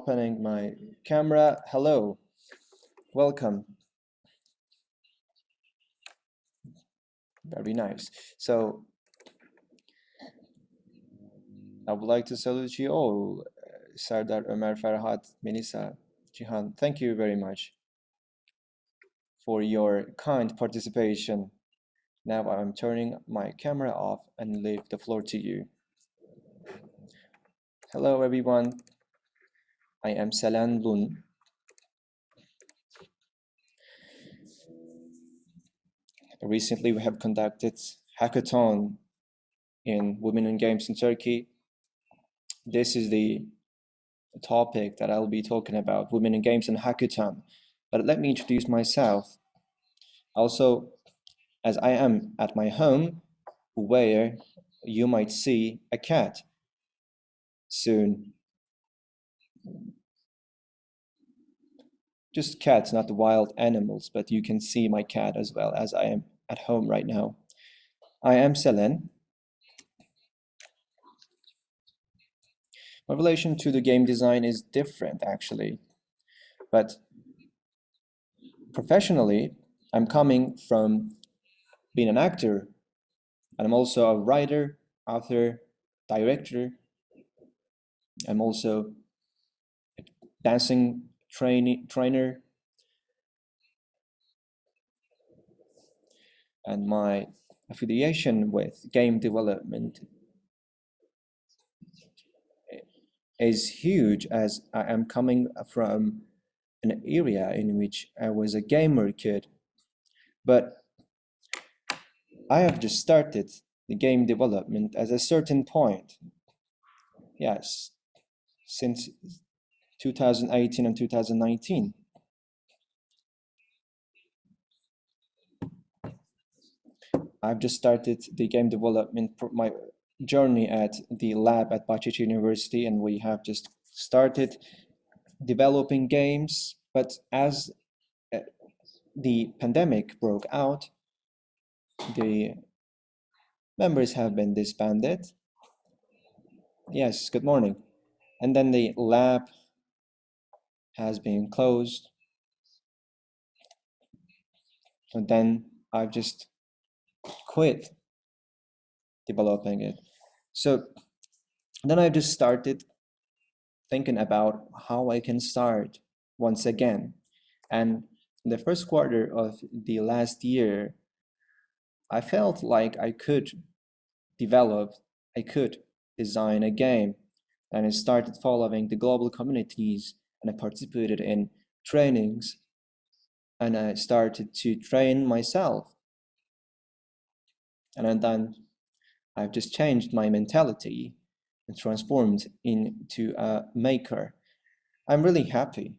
opening my camera. Hello, welcome. Very nice. So I would like to salute you all. Sardar, Ömer, Farhat, Melissa, Jihan, thank you very much for your kind participation. Now I'm turning my camera off and leave the floor to you. Hello everyone, I am Selen Lun. Recently we have conducted Hackathon in Women in Games in Turkey. This is the topic that I'll be talking about, Women in Games and Hackathon. But let me introduce myself. Also, as I am at my home, where you might see a cat soon. Just cats, not the wild animals, but you can see my cat as well, as I am at home right now. I am Selen. My relation to the game design is different, actually. But professionally, I'm coming from being an actor, and I'm also a writer, author, director. I'm also a dancing trainer. And my affiliation with game development is huge, as I am coming from an area in which I was a gamer kid. But I have just started the game development at a certain point. Yes, since 2018 and 2019. I've just started the game development, my journey at the lab at Bahçeşehir University, and we have just started developing games. But as the pandemic broke out, the members have been disbanded. Yes, good morning. And then the lab has been closed. And then I've just quit developing it. So then I just started thinking about how I can start once again. And in the first quarter of the last year, I felt like I could design a game. And I started following the global communities, and I participated in trainings, and I started to train myself. And then I've just changed my mentality and transformed into a maker. I'm really happy,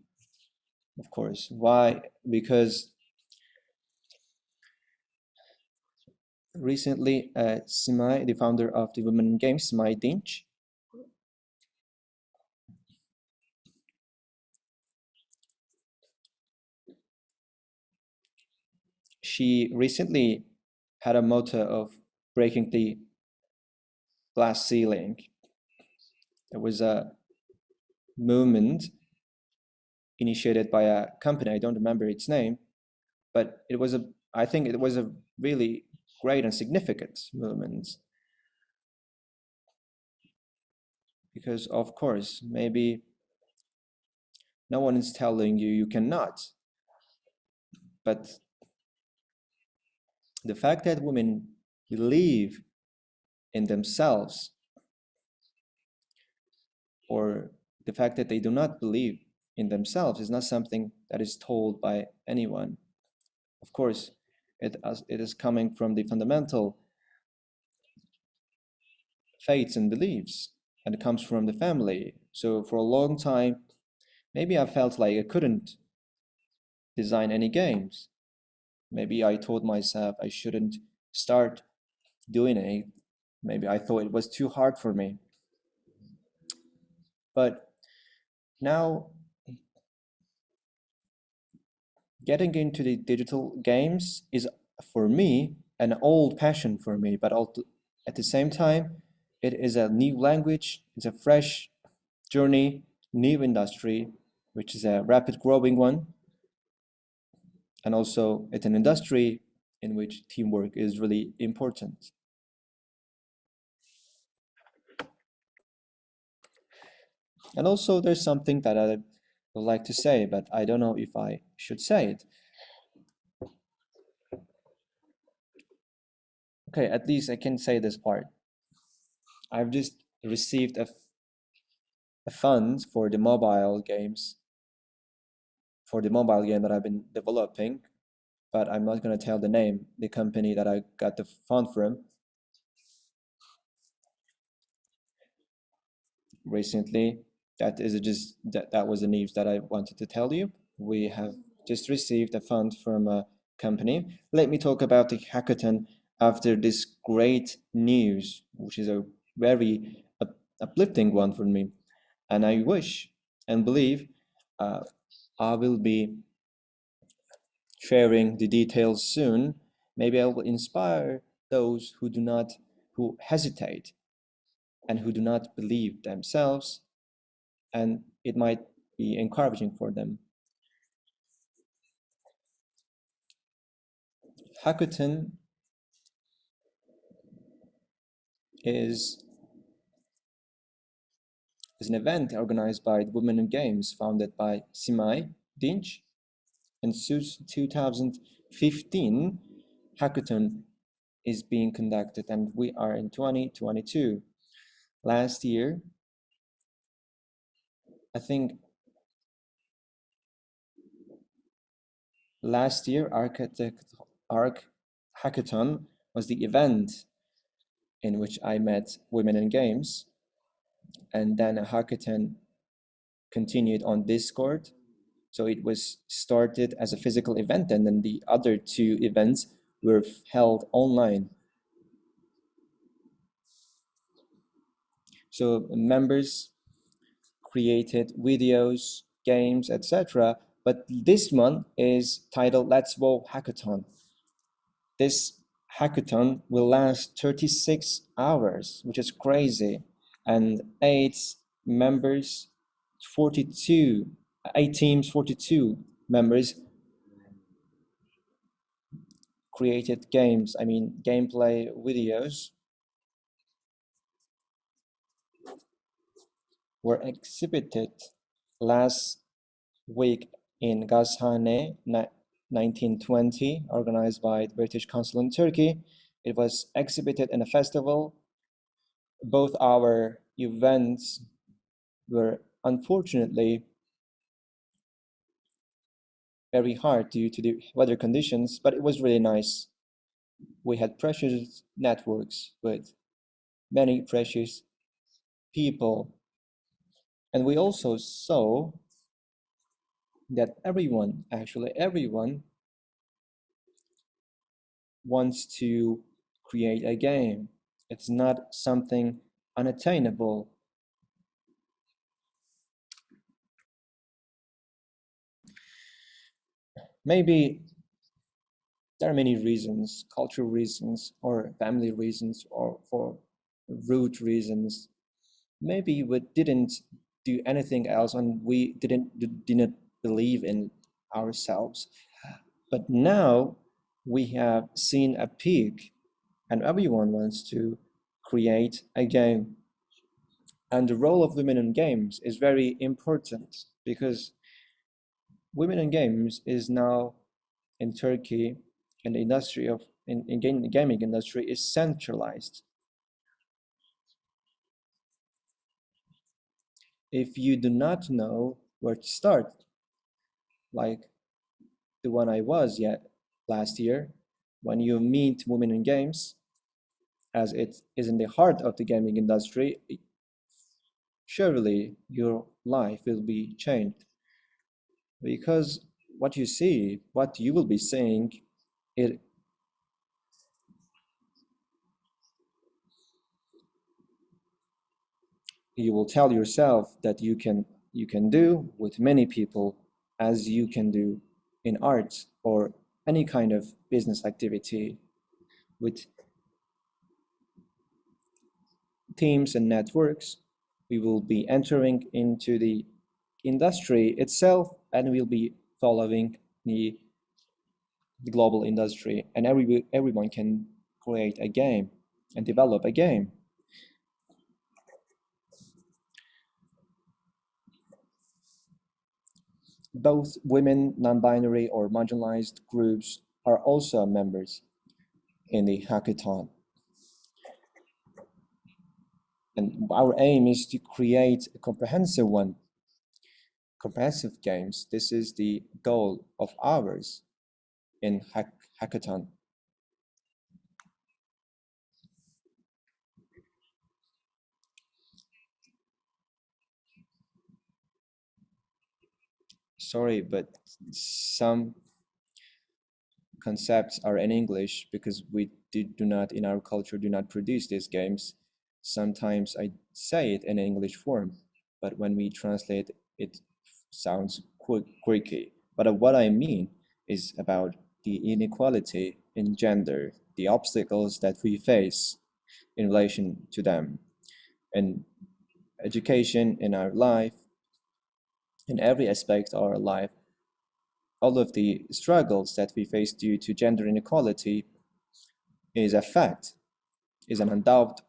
of course. Why? Because recently, Simay, the founder of the Women in Games, Simay Dinç, she recently had a motto of breaking the glass ceiling. There was a movement initiated by a company, I don't remember its name, but I think it was a really great and significant movement. Because of course, maybe no one is telling you you cannot, but the fact that women believe in themselves, or the fact that they do not believe in themselves, is not something that is told by anyone. Of course, it is coming from the fundamental faiths and beliefs, and it comes from the family. So for a long time, maybe I felt like I couldn't design any games. Maybe I told myself I shouldn't start doing it. Maybe I thought it was too hard for me. But now, getting into the digital games is, for me, an old passion for me, but at the same time, it is a new language, it's a fresh journey, new industry, which is a rapid growing one. And also it's an industry in which teamwork is really important. And also there's something that I would like to say, but I don't know if I should say it. Okay, at least I can say this part. I've just received a fund for the mobile games, for the mobile game that I've been developing, but I'm not going to tell the name, the company that I got the fund from. Recently, that was the news that I wanted to tell you. We have just received a fund from a company. Let me talk about the hackathon after this great news, which is a very uplifting one for me. And I wish and believe uh, I will be sharing the details soon. Maybe I will inspire those who hesitate and who do not believe themselves, and it might be encouraging for them. Hackathon is, is an event organized by Women in Games, founded by Simay Dinch. And since 2015, Hackathon is being conducted, and we are in 2022. Last year, I think last year, Arc Hackathon was the event in which I met Women in Games, and then a hackathon continued on Discord. So it was started as a physical event, and then the other two events were held online. So members created videos, games, etc. But this one is titled Let's WoW Hackathon. This hackathon will last 36 hours, which is crazy. And members, 42, 8 teams, 42 members created gameplay videos were exhibited last week in Gazhane 1920, organized by the British Council in Turkey. It was exhibited in a festival. Both our events were unfortunately very hard due to the weather conditions, but it was really nice. We had precious networks with many precious people, and we also saw that actually everyone, wants to create a game. It's not something unattainable. Maybe there are many reasons, cultural reasons, or family reasons, or for root reasons. Maybe we didn't do anything else, and we didn't believe in ourselves. But now we have seen a peak, and everyone wants to create a game. And the role of women in games is very important, because women in games is now in Turkey, and the industry of in gaming industry is centralized. If you do not know where to start, like the one I was yet last year, when you meet women in games, as it is in the heart of the gaming industry, surely your life will be changed, because what you see, what you will be saying, it you will tell yourself that you can do with many people as you can do in art or any kind of business activity with teams and networks. We will be entering into the industry itself, and we'll be following the global industry, and everyone can create a game and develop a game. Both women, non-binary, or marginalized groups are also members in the hackathon. And our aim is to create a comprehensive one, comprehensive games. This is the goal of ours in hackathon. Sorry, but some concepts are in English because we do not, in our culture, do not produce these games. Sometimes I say it in English form, but when we translate, it sounds quirky. But what I mean is about the inequality in gender, the obstacles that we face in relation to them, and education in our life, in every aspect of our life, all of the struggles that we face due to gender inequality is a fact, is an undoubted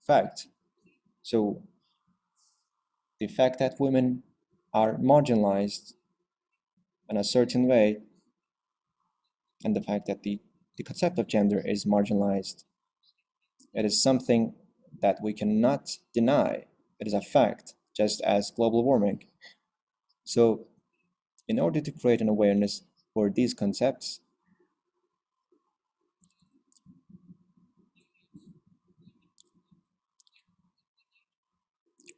fact. So the fact that women are marginalized in a certain way, and the fact that the concept of gender is marginalized, it is something that we cannot deny. It is a fact, just as global warming. So in order to create an awareness for these concepts,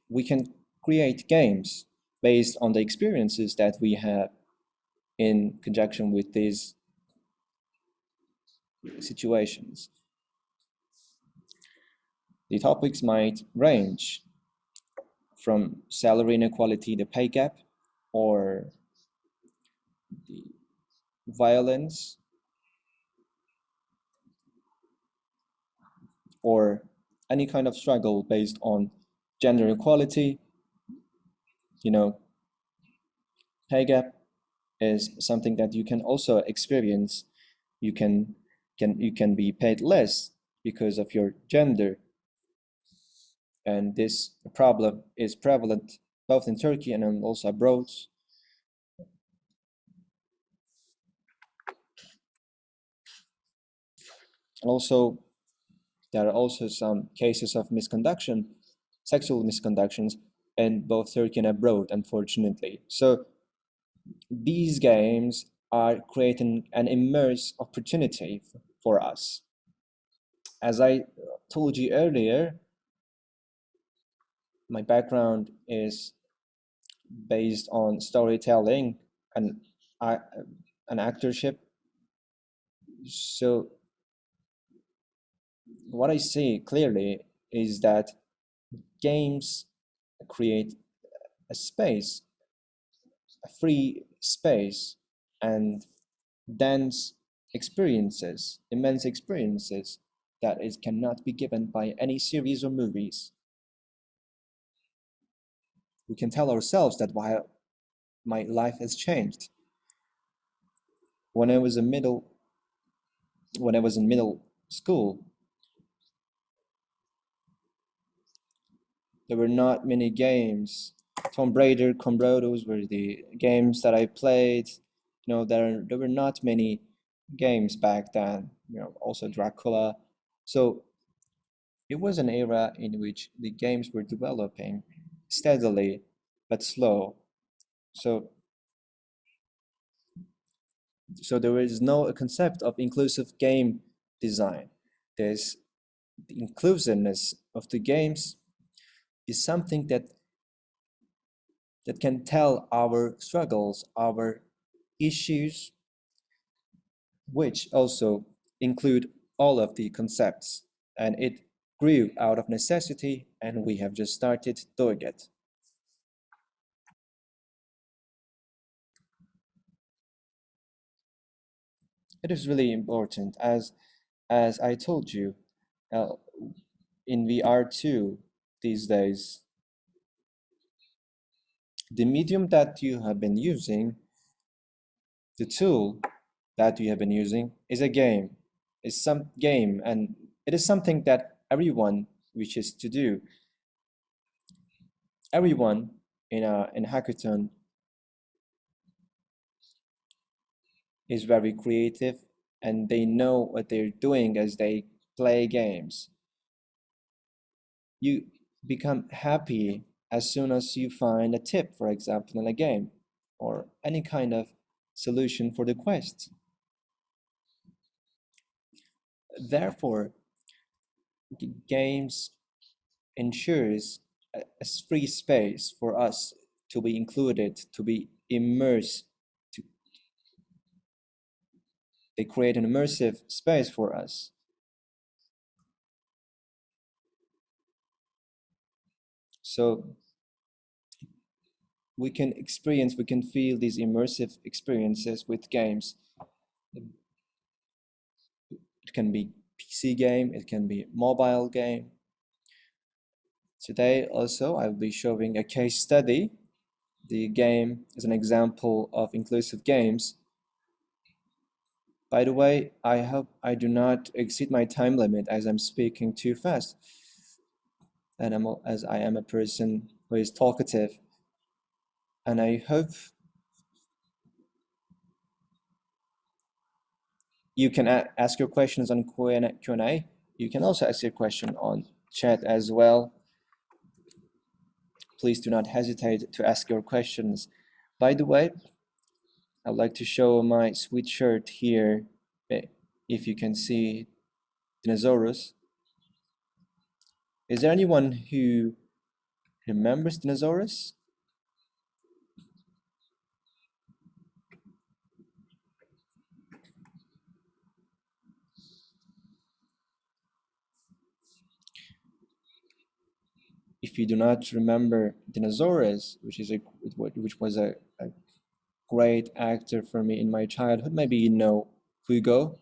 we can create games based on the experiences that we have in conjunction with these situations. The topics might range from salary inequality, the pay gap, or the violence, or any kind of struggle based on gender equality. You know, pay gap is something that you can also experience. You can be paid less because of your gender, and this problem is prevalent both in Turkey and also abroad. And also, there are also some cases of misconduction, sexual misconductions, in both Turkey and abroad, unfortunately. So these games are creating an immersive opportunity for us. As I told you earlier, my background is based on storytelling and an actorship. So what I see clearly is that games create a space, a free space, and dense experiences, immense experiences that it cannot be given by any series or movies. We can tell ourselves that while my life has changed. When I was in middle school, there were not many games. Tomb Raider, Combrotos were the games that I played. There were not many games back then. Also Dracula. So it was an era in which the games were developing steadily but slow. So there is no concept of inclusive game design. There's the inclusiveness of the games is something that can tell our struggles, our issues, which also include all of the concepts. And it grew out of necessity, and we have just started doing it. It is really important, as I told you, uh, in VR2 these days, The medium that you have been using, the tool that you have been using, is a game. It's some game, and it is something that everyone wishes to do. Everyone in a hackathon is very creative, and they know what they're doing as they play games. You become happy as soon as you find a tip, for example, in a game, or any kind of solution for the quest. Therefore, games ensures a free space for us to be included, to be immersed. To, they create an immersive space for us. So we can experience, we can feel these immersive experiences with games. It can be PC game, it can be mobile game. Today also I'll be showing a case study. The game is an example of inclusive games. By the way, I hope I do not exceed my time limit as I'm speaking too fast, and as I am a person who is talkative. And I hope you can ask your questions on Q&A. You can also ask your question on chat as well. Please do not hesitate to ask your questions. By the way, I'd like to show my sweet shirt here. If you can see Dinosaurus. Is there anyone who remembers Dinosaurus? If you do not remember Dinosaurus, which was a great actor for me in my childhood, maybe you know Hugo.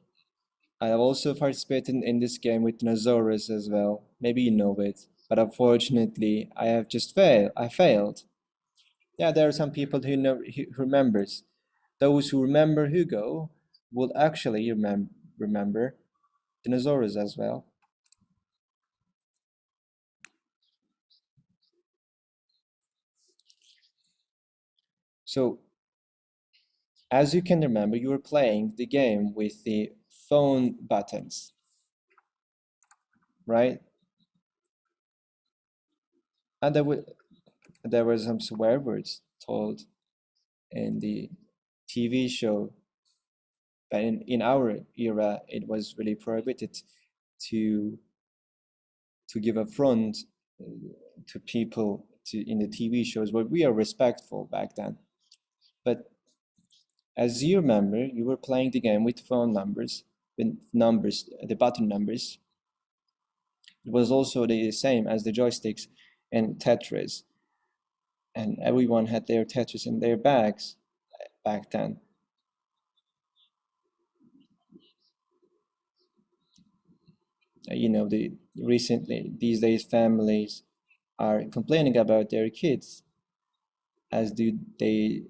I have also participated in this game with Dinosaurus as well. Maybe you know it, but unfortunately, I have just failed. I failed. Yeah, there are some people who remembers. Those who remember Hugo will actually remember Dinosaurus as well. So, as you can remember, you were playing the game with the phone buttons, right? And there were some swear words told in the TV show, but in our era, it was really prohibited to give affront to people in the TV shows. But we are respectful back then. But as you remember, you were playing the game with phone numbers, the button numbers. It was also the same as the joysticks in Tetris, and everyone had their Tetris in their bags back then. You know, these days families are complaining about their kids as they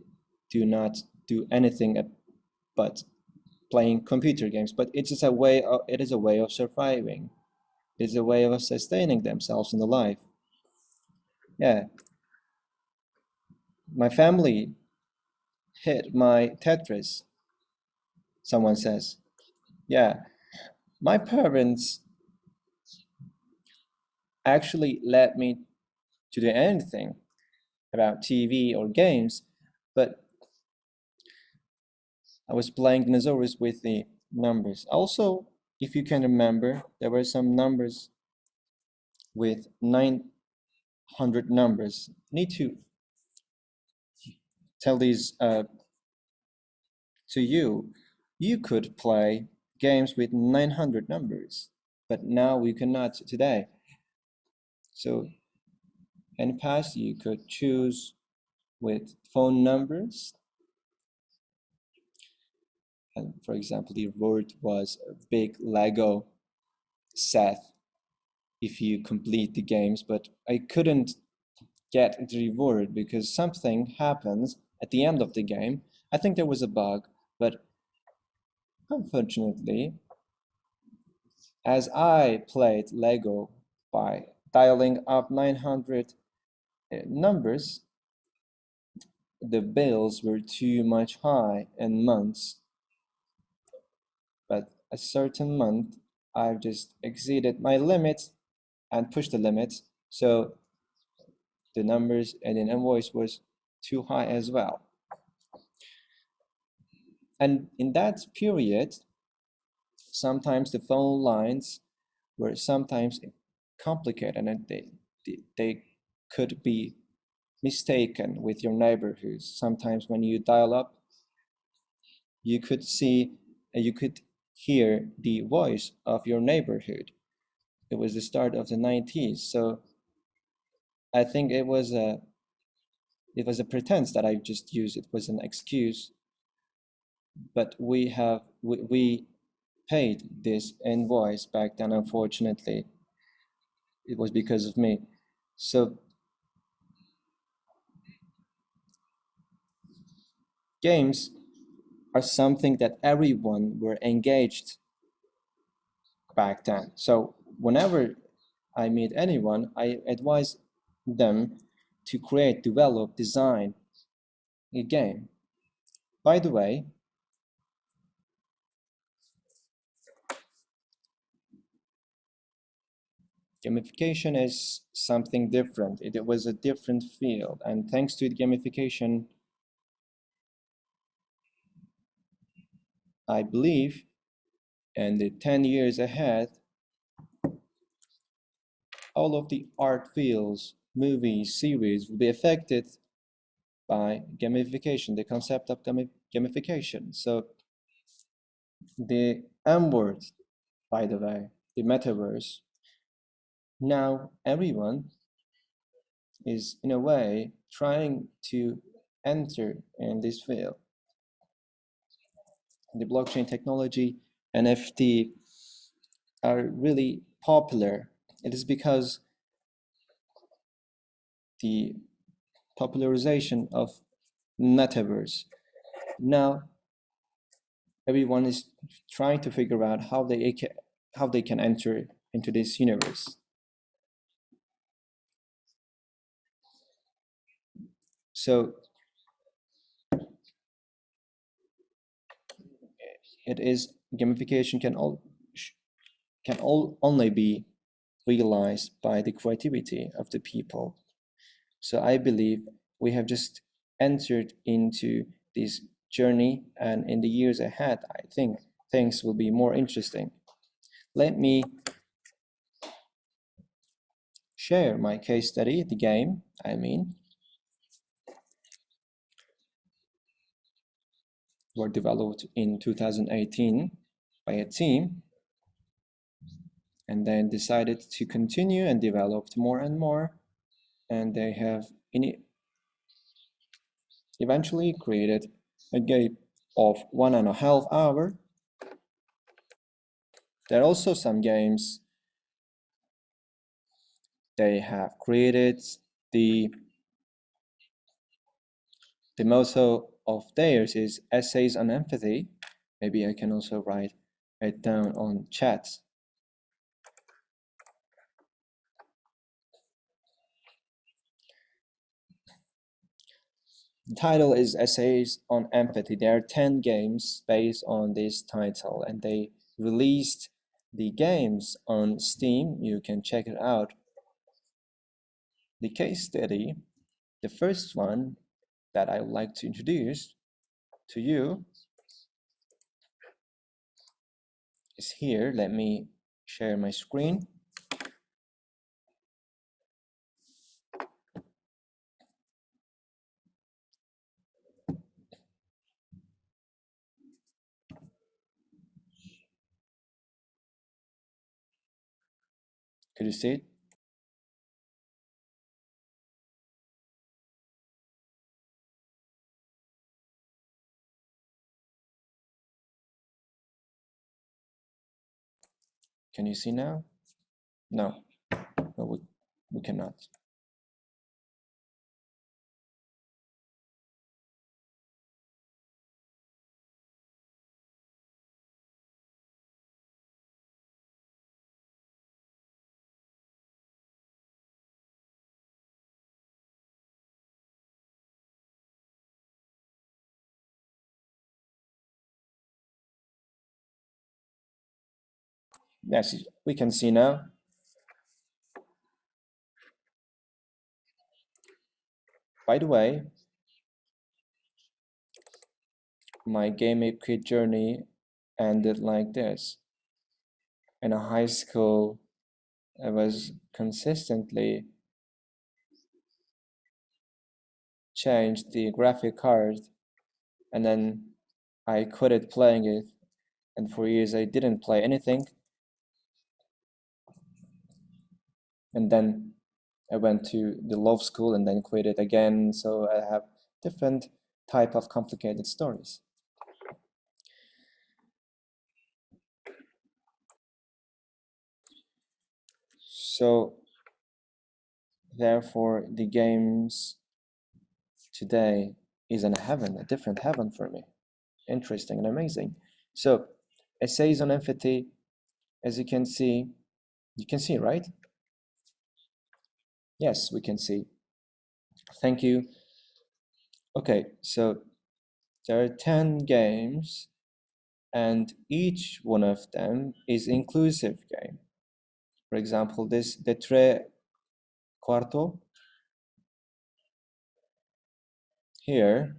do not do anything but playing computer games. But it is a way of surviving. It is a way of sustaining themselves in the life. Yeah, my family hit my Tetris, someone says. Yeah, my parents actually let me to do anything about TV or games, but I was playing Dinosaurs with the numbers. Also, if you can remember, there were some numbers with 900 numbers. Need to tell these to you. You could play games with 900 numbers, but now we cannot today. So in the past, you could choose with phone numbers. And for example, the reward was a big Lego set if you complete the games, but I couldn't get the reward because something happens at the end of the game. I think there was a bug, but unfortunately, as I played Lego by dialing up 900 numbers, the bills were too much high in months. But a certain month, I've just exceeded my limit and pushed the limit. So the numbers and an invoice was too high as well. And in that period, sometimes the phone lines were sometimes complicated and they could be mistaken with your neighborhoods. Sometimes when you dial up, you could see and you could hear the voice of your neighborhood. It was the start of the 90s, so I think it was a pretense that I just used. It was an excuse, but we paid this invoice back then. Unfortunately, it was because of me. So games are something that everyone were engaged back then. So whenever I meet anyone, I advise them to create, develop, design a game. By the way, gamification is something different. It was a different field, and thanks to gamification, I believe in the 10 years ahead, all of the art fields, movies, series will be affected by gamification, the concept of gamification. So the M word, by the way, the metaverse, now everyone is in a way trying to enter in this field. The blockchain technology, NFT are really popular. It is because the popularization of metaverse. Now everyone is trying to figure out how they can enter into this universe. So it is gamification only be realized by the creativity of the people. So I believe we have just entered into this journey, and in the years ahead, I think things will be more interesting. Let me share my case study, the game, were developed in 2018 by a team and then decided to continue and developed more and more, and they have eventually created a game of 1.5 hours. There are also some games they have created. The motto of theirs is essays on empathy. Maybe I can also write it down on chat. The title is Essays on Empathy. There are 10 games based on this title, and they released the games on Steam. You can check it out. The case study, the first one that I would like to introduce to you is here. Let me share my screen. Could you see it? Can you see now? No, we cannot. Yes, we can see now. By the way, my game kit journey ended like this. In a high school, I was consistently changed the graphic card, and then I quit playing it, and for years I didn't play anything. And then I went to the law school and then quit it again. So I have different type of complicated stories. So therefore, the games today is in a heaven, a different heaven for me. Interesting and amazing. So essays on empathy, as you can see, right? Yes, we can see. Thank you. Okay, so there are 10 games and each one of them is inclusive game. For example, this the tre quarto here,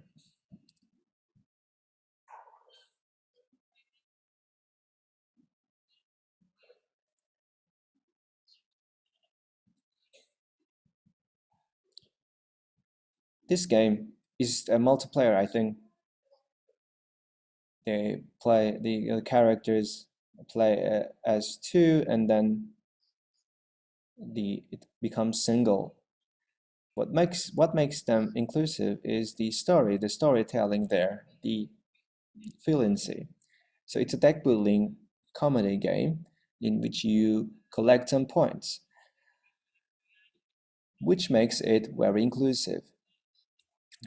this game is a multiplayer. I think they play the characters play as two, and then it becomes single. What makes them inclusive is the storytelling there, the fluency. So it's a deck building comedy game in which you collect some points, which makes it very inclusive.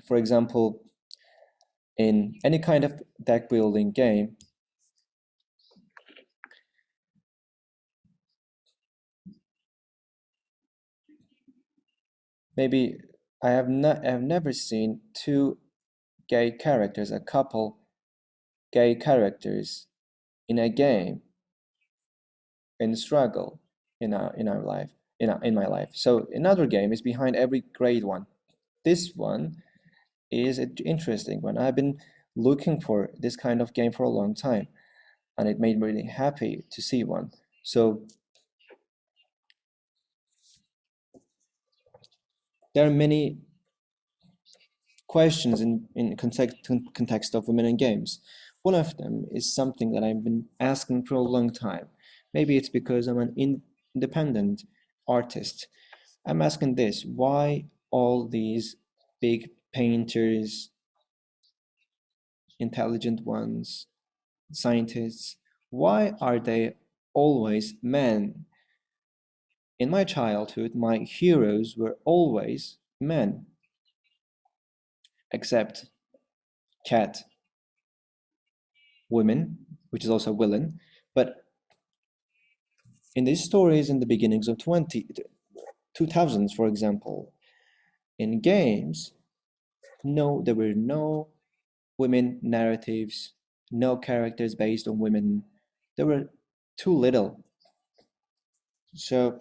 For example, in any kind of deck building game, maybe I have never seen two gay characters, a couple gay characters in a game in struggle in our life in my life. So another game is behind every great one. This one is an interesting one. I've been looking for this kind of game for a long time, and it made me really happy to see one. So there are many questions in context of women in games. One of them is something that I've been asking for a long time. Maybe it's because I'm an independent artist. I'm asking this: why all these big painters, intelligent ones, scientists, why are they always men? In my childhood, my heroes were always men, except cat women, which is also villain. But in these stories in the beginnings of 2000s, for example, in games, no, there were no women narratives, no characters based on women. There were too little. So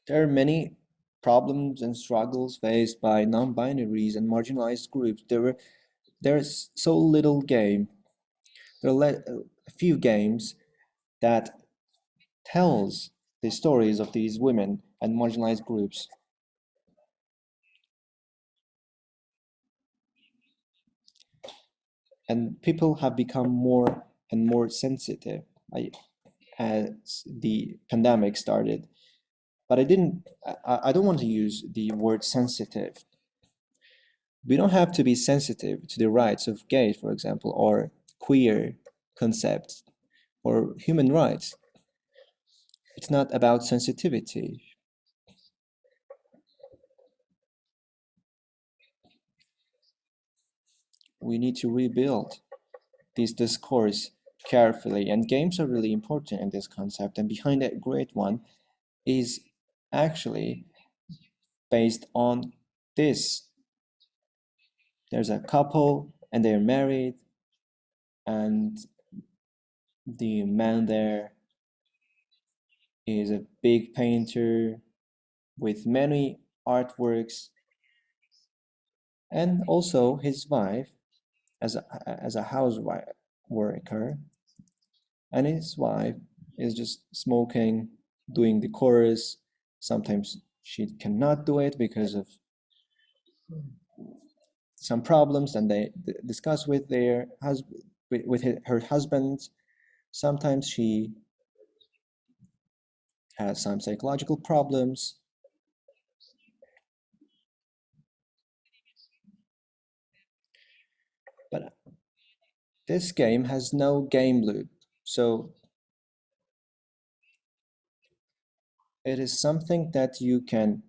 there are many problems and struggles faced by non-binaries and marginalized groups. There's so little game. There are a few games that tells the stories of these women and marginalized groups. And people have become more and more sensitive as the pandemic started. But I don't want to use the word sensitive. We don't have to be sensitive to the rights of gays, for example, or queer concepts or human rights. It's not about sensitivity. We need to rebuild this discourse carefully, and games are really important in this concept. And behind that great one is actually based on this there's a couple and they're married, and the man there is a big painter with many artworks, and also his wife as a housewife worker, and his wife is just smoking, doing the chorus. Sometimes she cannot do it because of some problems and they discuss with their husband, with her husband. Sometimes she has some psychological problems, but this game has no game loop, so it is something that you can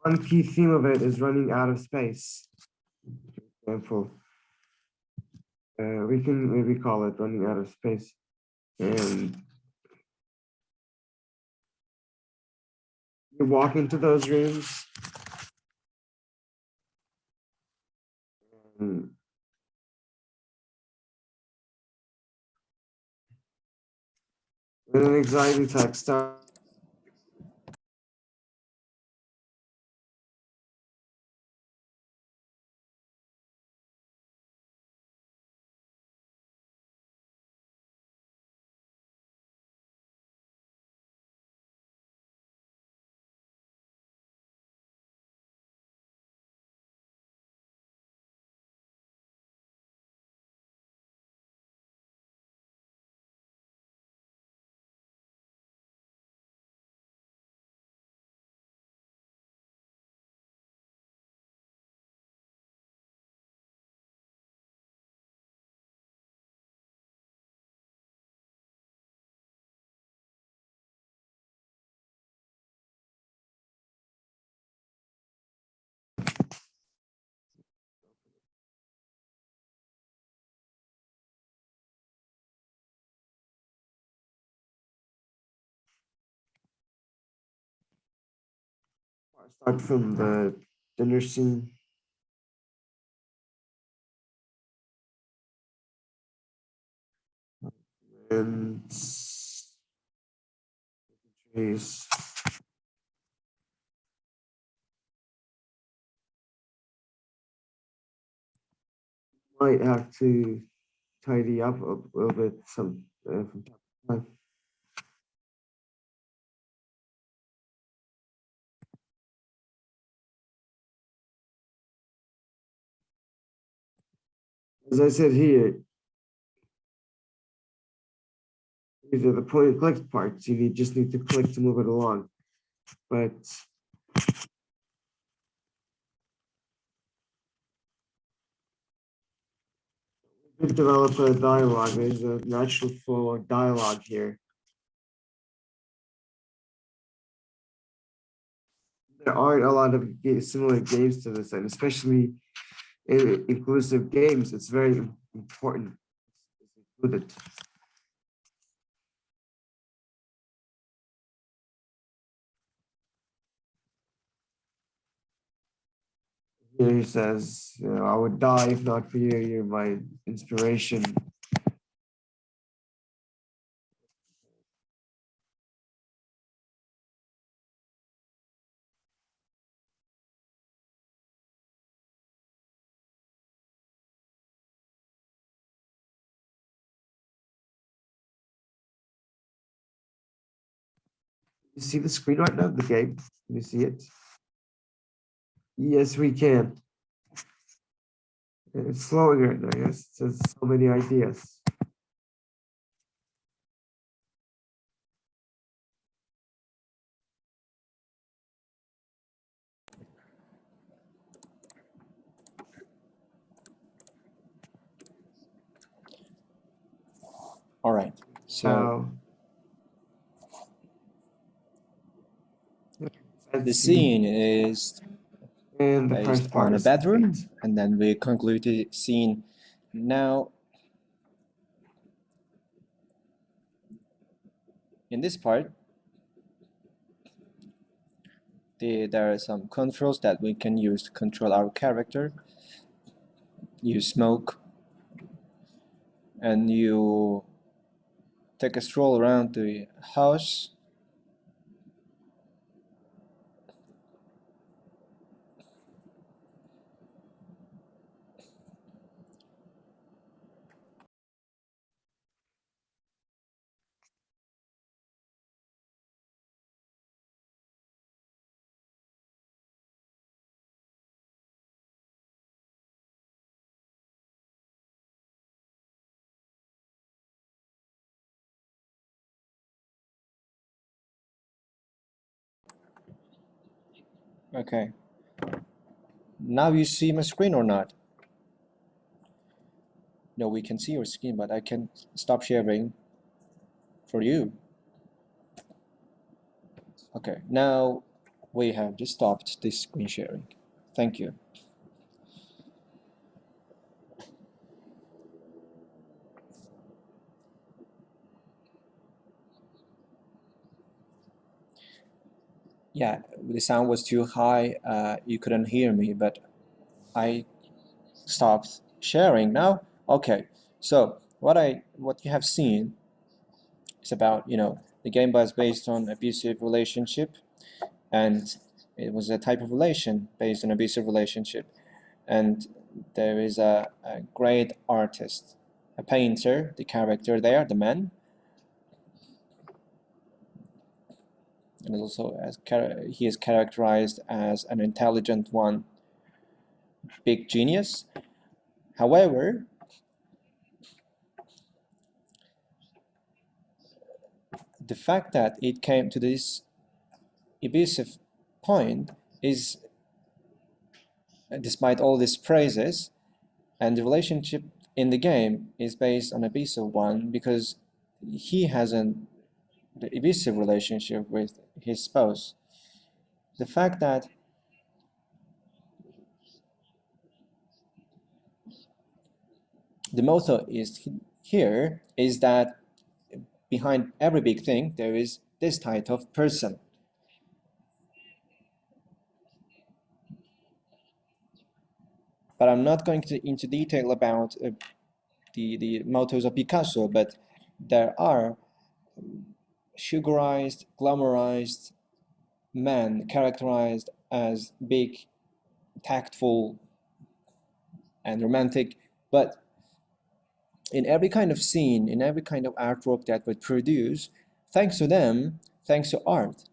one key theme of it is running out of space. For example, we can maybe call it running out of space. And you walk into those rooms, and when an anxiety attack starts, start from the dinner scene. And trees. Might have to tidy up a little bit from time to time. As I said here, these are the point and click parts. You just need to click to move it along. But we develop a dialogue. There's a natural flow of dialogue here. There aren't a lot of similar games to this, and especially in inclusive games, it's very important. It's included. Here he says, you know, I would die if not for you. You're my inspiration. You see the screen right now, the game? Can you see it? Yes, we can. It's flowing right now, yes. There's so many ideas. All right. So the scene is and the based first part on a is bedroom, complete. and then we conclude the scene. Now, in this part, there are some controls that we can use to control our character. You smoke, and you take a stroll around the house. Okay. Now you see my screen or not? No, we can see your screen, but I can stop sharing for you. Okay, now We have just stopped this screen sharing. Thank you. Yeah, the sound was too high. You couldn't hear me, but I stopped sharing now. Okay, so what you have seen is about, the game was based on abusive relationship, and it was a type of relation based on abusive relationship. And there is a great artist, a painter, the character there, the man, and also he is characterized as an intelligent one, big genius. However, the fact that it came to this abusive point is, despite all these praises, and the relationship in the game is based on abusive one because he has an abusive relationship with his spouse. The fact that the motto is here is that behind every big thing there is this type of person. But I'm not going into detail about the mottos of Picasso, but there are sugarized, glamorized men characterized as big, tactful, and romantic, but in every kind of scene, in every kind of artwork that we produce, thanks to them, thanks to art,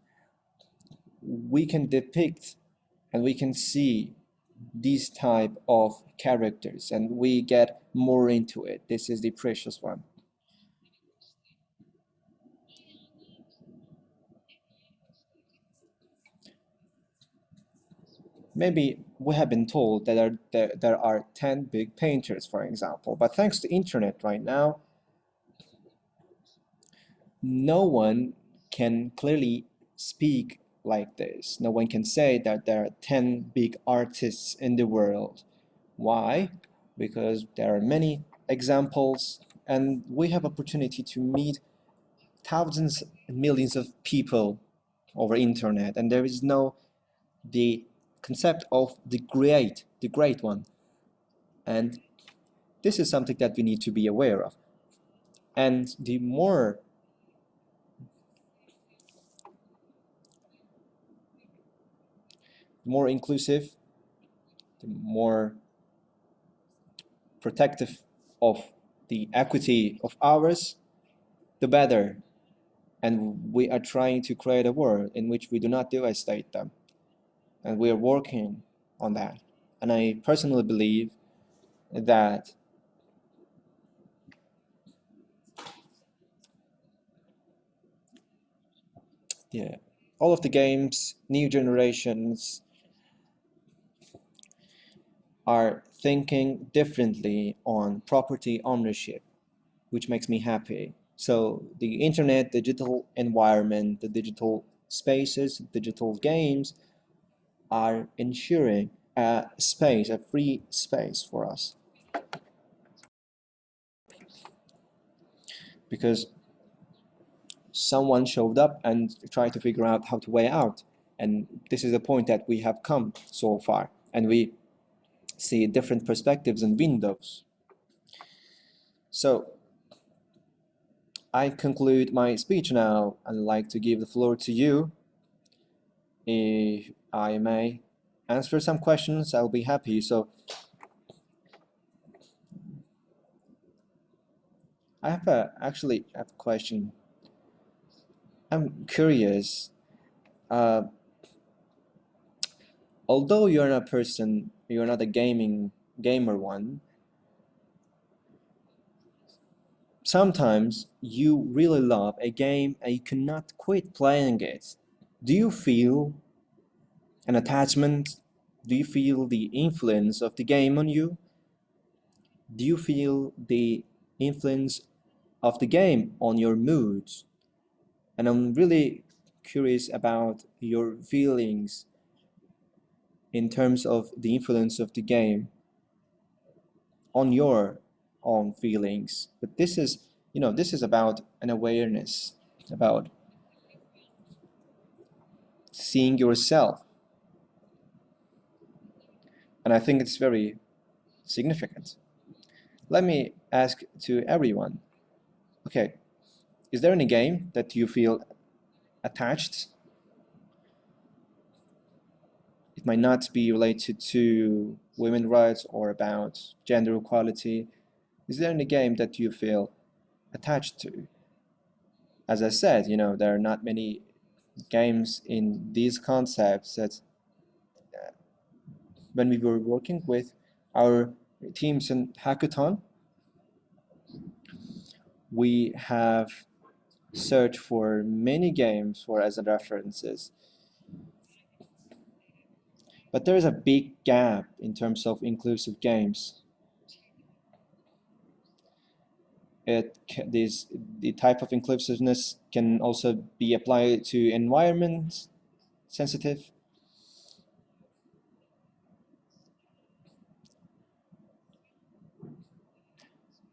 we can depict and we can see these type of characters and we get more into it. This is the precious one. Maybe we have been told that there are 10 big painters, for example, but thanks to internet right now, no one can clearly speak like this. No one can say that there are 10 big artists in the world. Why? Because there are many examples and we have opportunity to meet thousands and millions of people over internet, and there is no the concept of the great one. And this is something that we need to be aware of. And the more inclusive, the more protective of the equity of ours, the better. And we are trying to create a world in which we do not devastate them. And we are working on that. And I personally believe that yeah, all of the games, new generations are thinking differently on property ownership, which makes me happy. So the internet, digital environment, the digital spaces, digital games are ensuring a space, a free space for us. Because someone showed up and tried to figure out how to way out. And this is the point that we have come so far. And we see different perspectives and windows. So I conclude my speech now. I'd like to give the floor to you. If I may answer some questions, I'll be happy. So actually have a question. I'm curious. Uh, although you're not a gamer one, sometimes you really love a game and you cannot quit playing it. Do you feel an attachment? Do you feel the influence of the game on you? Do you feel the influence of the game on your moods? And I'm really curious about your feelings in terms of the influence of the game on your own feelings. But this is, this is about an awareness, about seeing yourself. And I think it's very significant. Let me ask to everyone, okay, is there any game that you feel attached? It might not be related to women's rights or about gender equality. Is there any game that you feel attached to? As I said, there are not many games in these concepts that when we were working with our teams in Hackathon, we have searched for many games for as references. But there is a big gap in terms of inclusive games. The type of inclusiveness can also be applied to environment sensitive.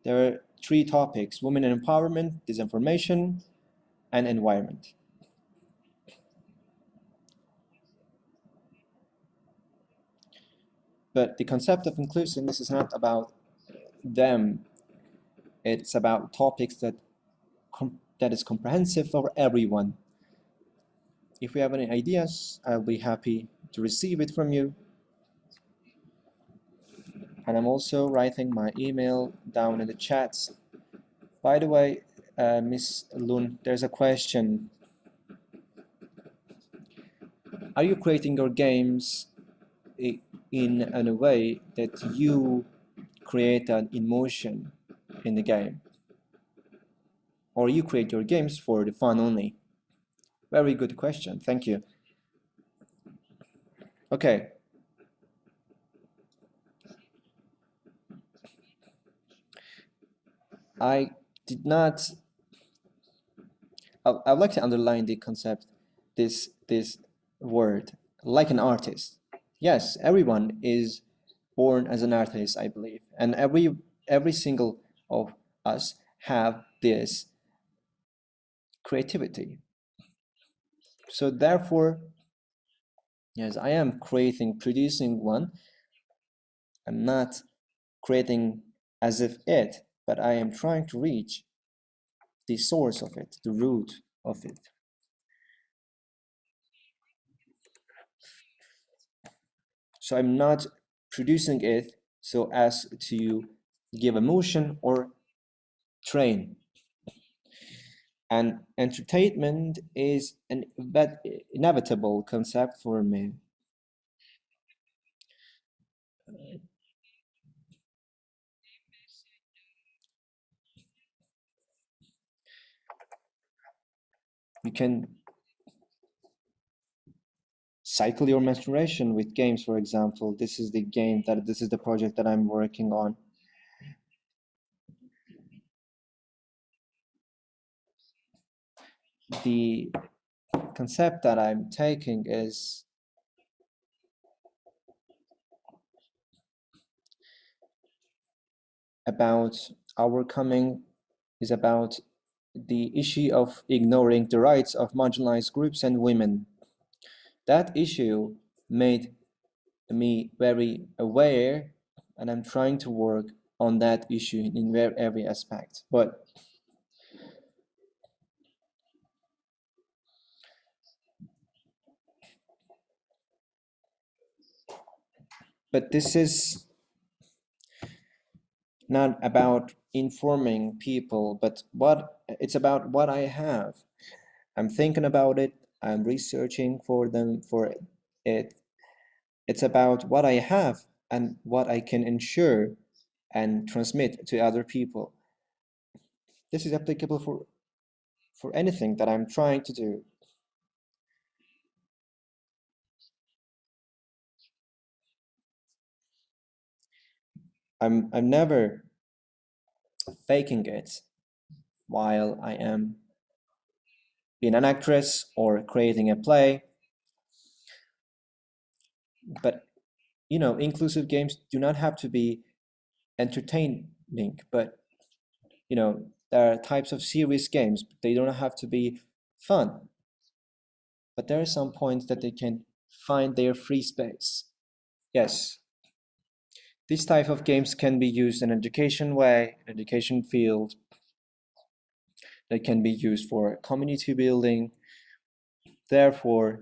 There are three topics: women empowerment, disinformation, and environment. But the concept of inclusiveness is not about them. It's about topics that is comprehensive for everyone. If you have any ideas, I'll be happy to receive it from you. And I'm also writing my email down in the chats. By the way, Miss Lun, there's a question. Are you creating your games in a way that you create an emotion in the game? Or you create your games for the fun only? Very good question, thank you. Okay. I did not, I'd like to underline the concept, this word, like an artist. Yes, everyone is born as an artist, I believe, and every single of us have this creativity. So therefore, yes, I am producing one. I'm not creating as if it, but I am trying to reach the source of it, the root of it. So I'm not producing it so as to give emotion or train. And entertainment is an inevitable concept for me. You can cycle your menstruation with games, for example. This is the project that I'm working on. The concept that I'm taking is about about the issue of ignoring the rights of marginalized groups and women. That issue made me very aware, and I'm trying to work on that issue in every aspect. But this is not about informing people, but it's about what I have. I'm thinking about it, I'm researching for it. It's about what I have and what I can ensure and transmit to other people. This is applicable for anything that I'm trying to do. I'm never faking it while I am being an actress or creating a play. But inclusive games do not have to be entertaining, but there are types of serious games. They don't have to be fun, but there are some points that they can find their free space. Yes, this type of games can be used in education way, education field. They can be used for community building. Therefore,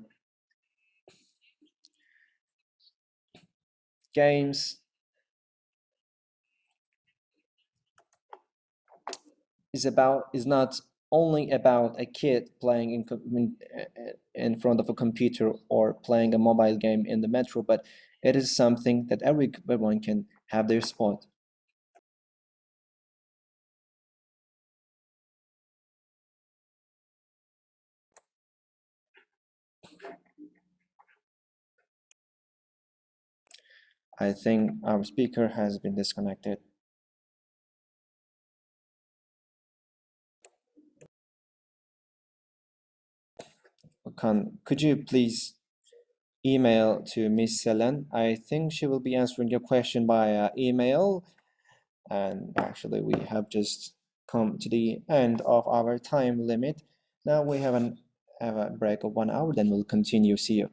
games is not only about a kid playing in front of a computer or playing a mobile game in the metro, but it is something that everyone can have their spot. I think our speaker has been disconnected. Could you please email to Miss Selen? I think she will be answering your question by email. And actually, we have just come to the end of our time limit. Now we have a break of 1 hour, then we'll continue. See you.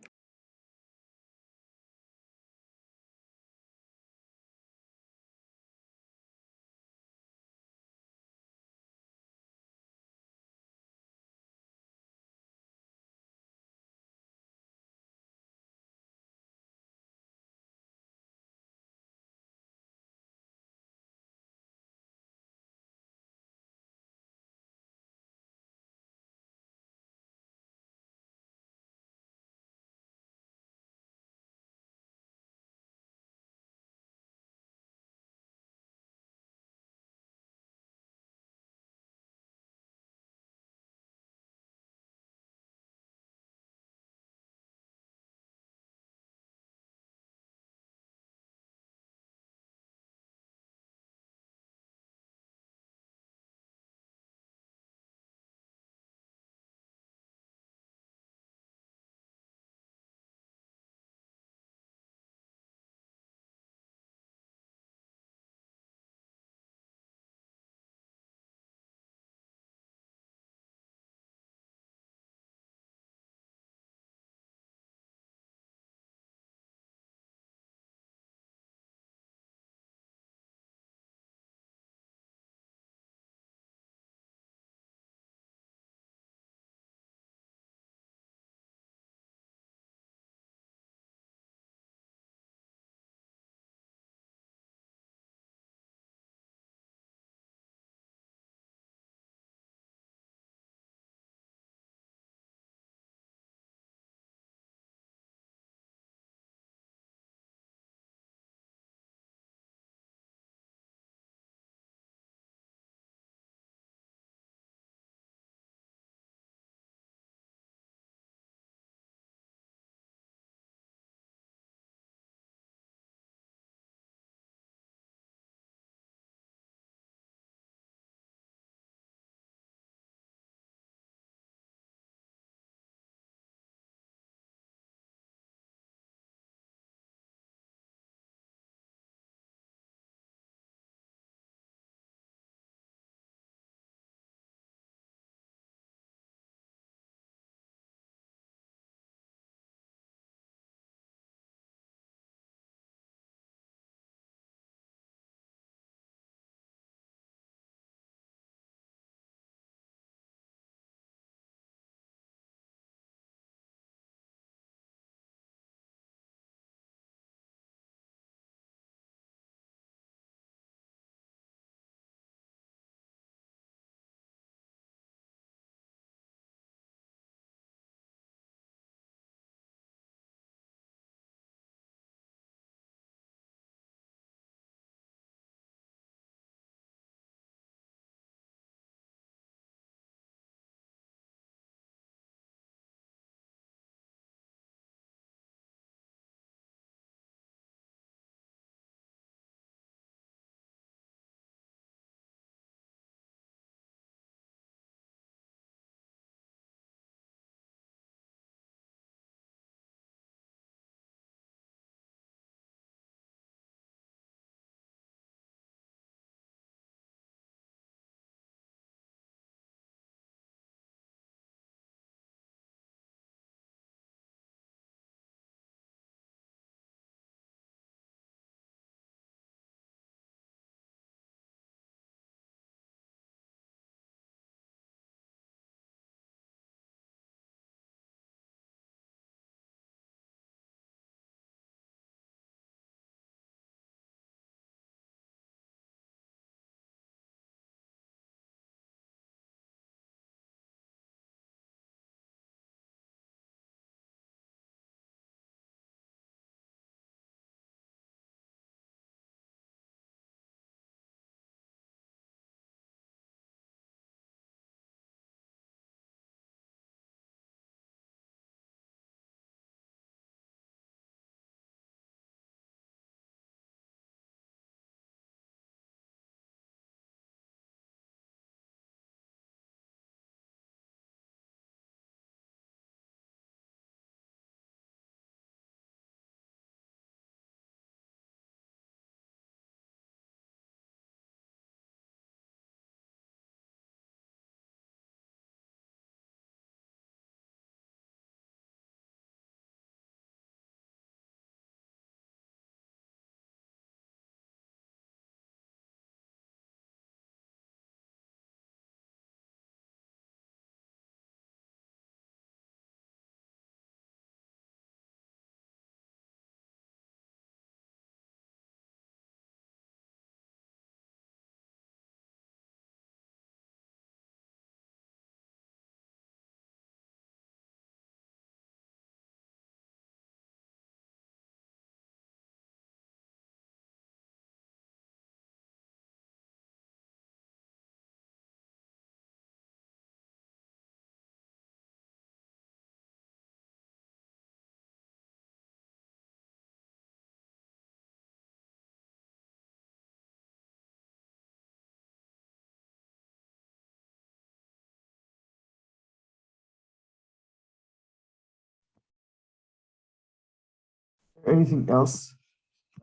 Anything else?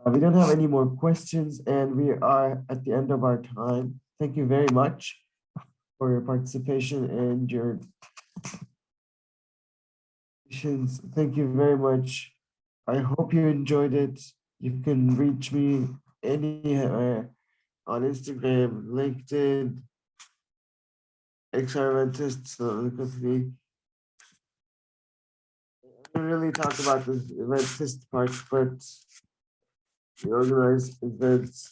We don't have any more questions and we are at the end of our time. Thank you very much for your participation and your questions. Thank you very much. I hope you enjoyed it. You can reach me anywhere on Instagram, LinkedIn, Experimentist, look with me. I didn't really talk about the eventist part, but we organize events,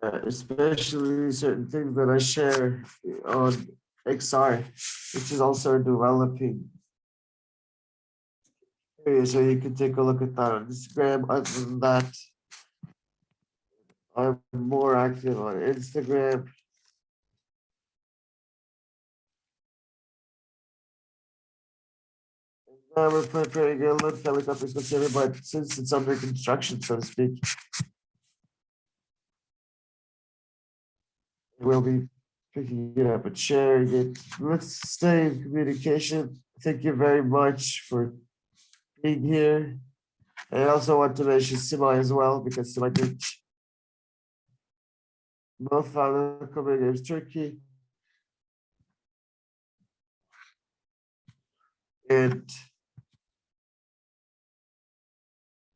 especially certain things that I share on XR, which is also developing area. So you can take a look at that on Instagram. Other than that, I'm more active on Instagram. We're preparing a little helicopter consider, but since it's under construction, so to speak, we'll be picking it up and sharing it. Let's stay in communication. Thank you very much for being here. And I also want to mention Simai as well, because Simai did both founder coming of Turkey. And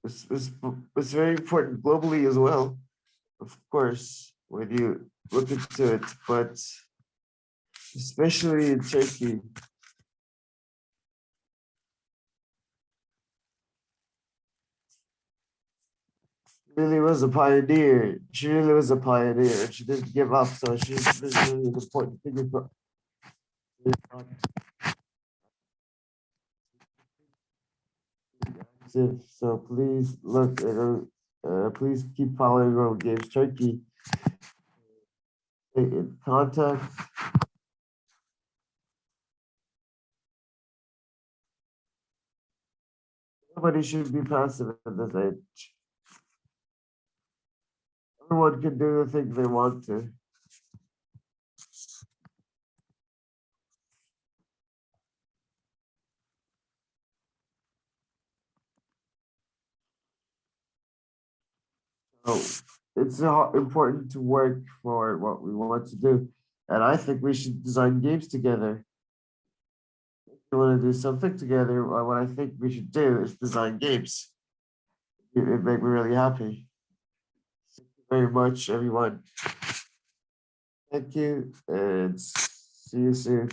it's very important globally as well, of course, when you look into it, but especially in Turkey. Really was a pioneer. She really was a pioneer. She didn't give up, so she's really an important figure for. So please look, please keep following World Games Turkey. Stay in contact. Nobody should be passive at this age. Everyone can do the things they want to. So it's important to work for what we want to do. And I think we should design games together. If we want to do something together, what I think we should do is design games. It make me really happy. Thank you very much, everyone. Thank you, and see you soon.